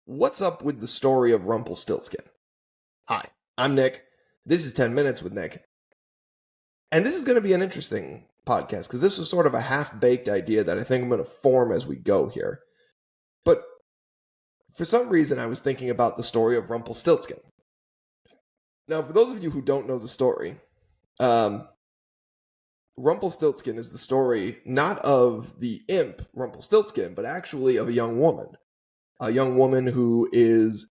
What's up with the story of Rumpelstiltskin? Hi, I'm Nick. This is 10 Minutes with Nick. And this is going to be an interesting podcast because this is sort of a half-baked idea that I think I'm going to form as we go here. But for some reason, I was thinking about the story of Rumpelstiltskin. Now, for those of you who don't know the story, Rumpelstiltskin is the story not of the imp Rumpelstiltskin, but actually of a young woman. A young woman who is,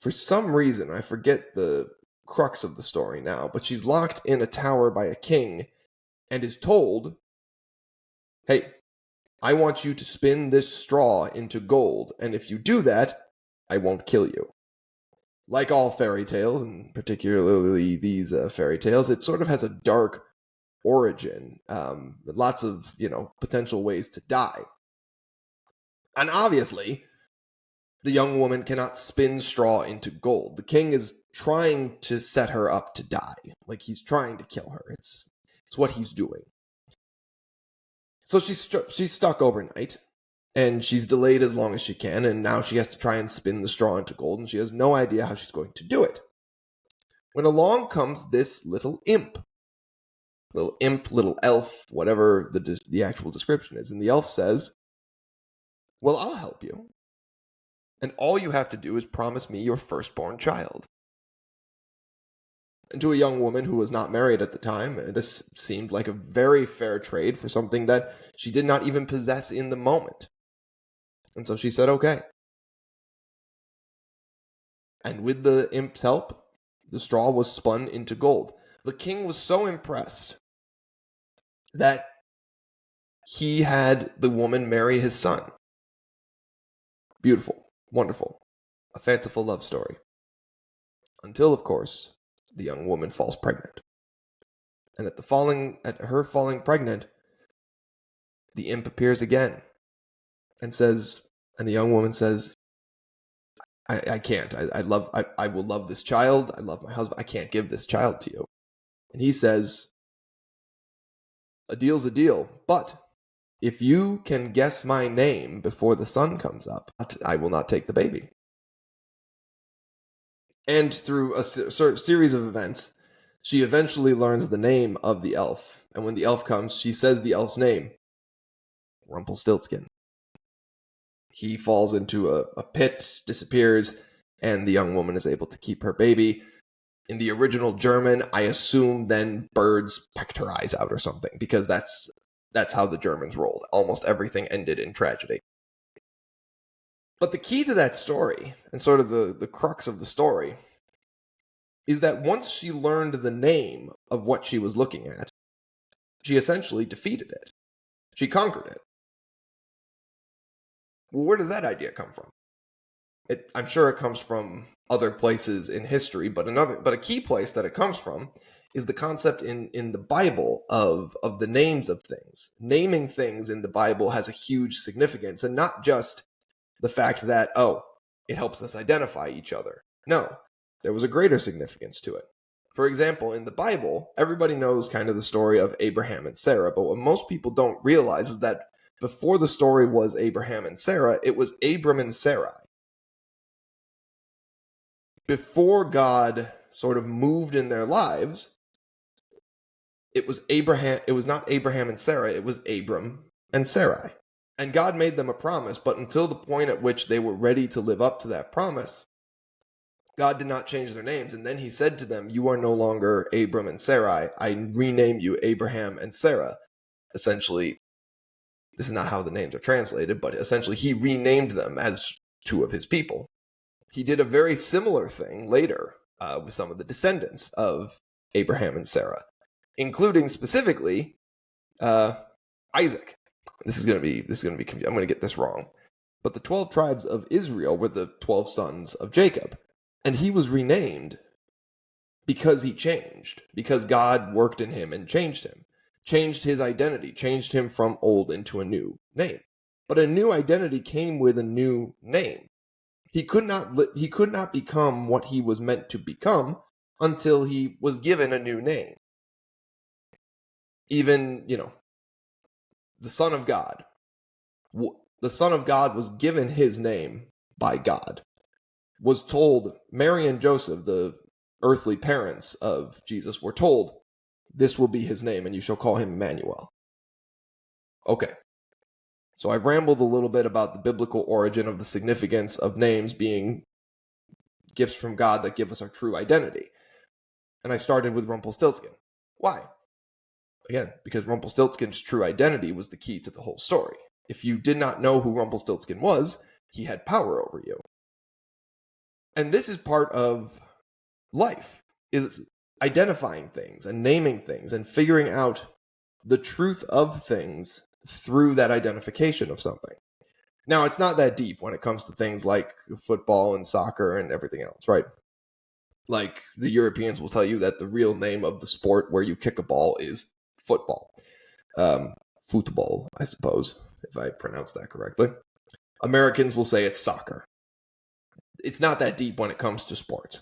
for some reason, I forget the crux of the story now, but she's locked in a tower by a king and is told, hey, I want you to spin this straw into gold, and if you do that, I won't kill you. Like all fairy tales, and particularly these fairy tales, it sort of has a dark origin, lots of, potential ways to die. And obviously, the young woman cannot spin straw into gold. The king is trying to set her up to die. Like, he's trying to kill her. It's what he's doing. So she's stuck overnight, and she's delayed as long as she can, and now she has to try and spin the straw into gold, and she has no idea how she's going to do it. When along comes this little imp, little elf, whatever the actual description is. And the elf says, well, I'll help you. And all you have to do is promise me your firstborn child. And to a young woman who was not married at the time, this seemed like a very fair trade for something that she did not even possess in the moment. And so she said, okay. And with the imp's help, the straw was spun into gold. The king was so impressed that he had the woman marry his son. Beautiful, wonderful, a fanciful love story. Until, of course, the young woman falls pregnant. And at her falling pregnant, the imp appears again and the young woman says, I can't. I will love this child. I love my husband. I can't give this child to you. And he says, a deal's a deal, but if you can guess my name before the sun comes up, I will not take the baby. And through a series of events, she eventually learns the name of the elf. And when the elf comes, she says the elf's name, Rumpelstiltskin. He falls into a pit, disappears, and the young woman is able to keep her baby. In the original German, I assume then birds pecked her eyes out or something, because that's how the Germans rolled. Almost everything ended in tragedy. But the key to that story, and sort of the crux of the story, is that once she learned the name of what she was looking at, she essentially defeated it. She conquered it. Well, where does that idea come from? I'm sure it comes from other places in history, but a key place that it comes from is the concept in the Bible of the names of things. Naming things in the Bible has a huge significance, and not just the fact that, it helps us identify each other. No, there was a greater significance to it. For example, in the Bible, everybody knows kind of the story of Abraham and Sarah, but what most people don't realize is that before the story was Abraham and Sarah, it was Abram and Sarai. Before God sort of moved in their lives, it was not Abraham and Sarah, it was Abram and Sarai. And God made them a promise, but until the point at which they were ready to live up to that promise, God did not change their names. And then he said to them, you are no longer Abram and Sarai. I rename you Abraham and Sarah. Essentially, this is not how the names are translated, but essentially he renamed them as two of his people. He did a very similar thing later with some of the descendants of Abraham and Sarah, including specifically Isaac. This is going to be I'm going to get this wrong. But the 12 tribes of Israel were the 12 sons of Jacob. And he was renamed because he changed, because God worked in him and changed him, changed his identity, changed him from old into a new name. But a new identity came with a new name. He could not become what he was meant to become until he was given a new name. Even, the Son of God. The Son of God was given his name by God, was told, Mary and Joseph, the earthly parents of Jesus, were told, this will be his name and you shall call him Emmanuel. Okay. So I've rambled a little bit about the biblical origin of the significance of names being gifts from God that give us our true identity. And I started with Rumpelstiltskin. Why? Again, because Rumpelstiltskin's true identity was the key to the whole story. If you did not know who Rumpelstiltskin was, he had power over you. And this is part of life, is identifying things and naming things and figuring out the truth of things through that identification of something. Now, it's not that deep when it comes to things like football and soccer and everything else, right? Like the Europeans will tell you that the real name of the sport where you kick a ball is football. Football, I suppose, if I pronounce that correctly. Americans will say it's soccer. It's not that deep when it comes to sports.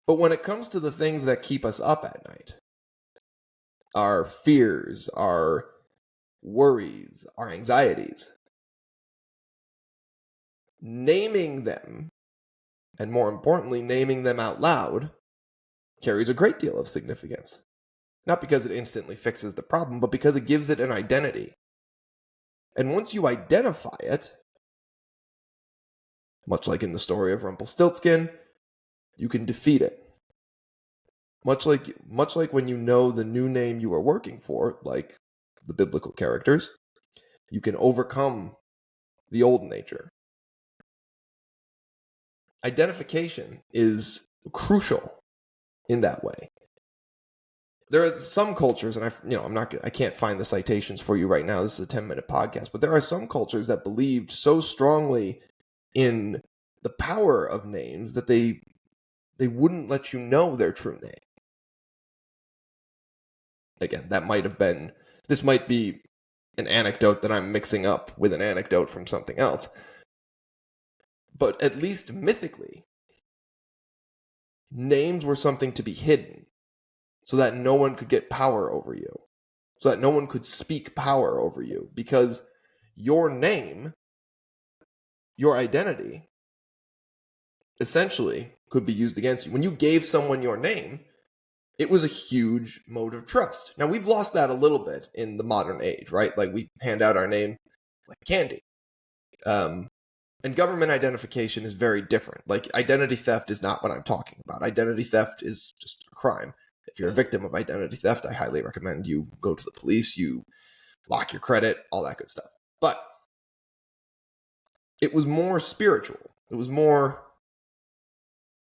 But when it comes to the things that keep us up at night, our fears, our worries, our anxieties, naming them, and more importantly, naming them out loud, carries a great deal of significance. Not because it instantly fixes the problem, but because it gives it an identity. And once you identify it, much like in the story of Rumpelstiltskin, you can defeat it. Much like when you know the new name you are working for, like the biblical characters, you can overcome the old nature. Identification is crucial in that way. There are some cultures, and I can't find the citations for you right now. This is a 10-minute podcast, but there are some cultures that believed so strongly in the power of names that they wouldn't let you know their true name. Again, this might be an anecdote that I'm mixing up with an anecdote from something else. But at least mythically, names were something to be hidden so that no one could get power over you, so that no one could speak power over you, because your name, your identity, essentially could be used against you. When you gave someone your name, it was a huge mode of trust. Now, we've lost that a little bit in the modern age, right? Like, we hand out our name like candy. And government identification is very different. Like, identity theft is not what I'm talking about. Identity theft is just a crime. If you're a victim of identity theft, I highly recommend you go to the police, you lock your credit, all that good stuff. But it was more spiritual. It was more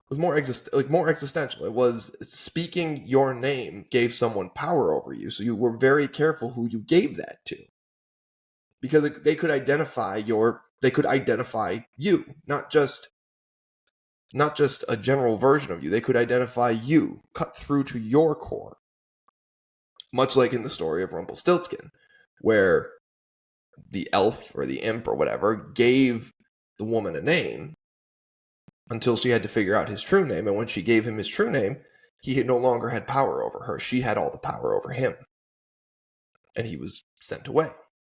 existential. It was speaking your name gave someone power over you. So you were very careful who you gave that to, because they could identify you, not just a general version of you. They could identify you, cut through to your core. Much like in the story of Rumpelstiltskin, where the elf or the imp or whatever gave the woman a name until she had to figure out his true name. And when she gave him his true name, he no longer had power over her. She had all the power over him. And he was sent away.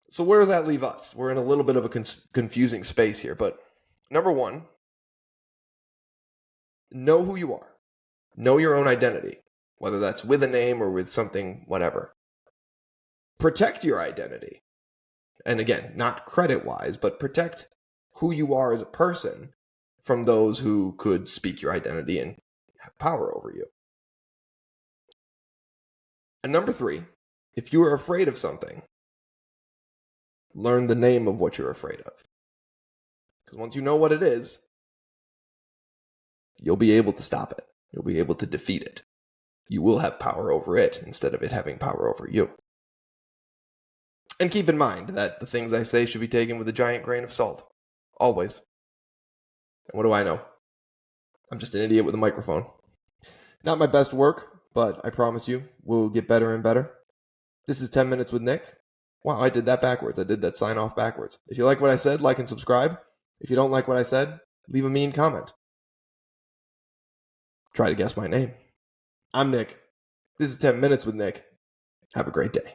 So where does that leave us? We're in a little bit of a confusing space here. But number one, know who you are. Know your own identity, whether that's with a name or with something, whatever. Protect your identity. And again, not credit-wise, but protect who you are as a person from those who could speak your identity and have power over you. And number three, if you are afraid of something, learn the name of what you're afraid of. Because once you know what it is, you'll be able to stop it. You'll be able to defeat it. You will have power over it instead of it having power over you. And keep in mind that the things I say should be taken with a giant grain of salt. Always. And what do I know? I'm just an idiot with a microphone. Not my best work, but I promise you, we'll get better and better. This is 10 Minutes with Nick. Wow, I did that backwards. I did that sign off backwards. If you like what I said, like and subscribe. If you don't like what I said, leave a mean comment. Try to guess my name. I'm Nick. This is 10 Minutes with Nick. Have a great day.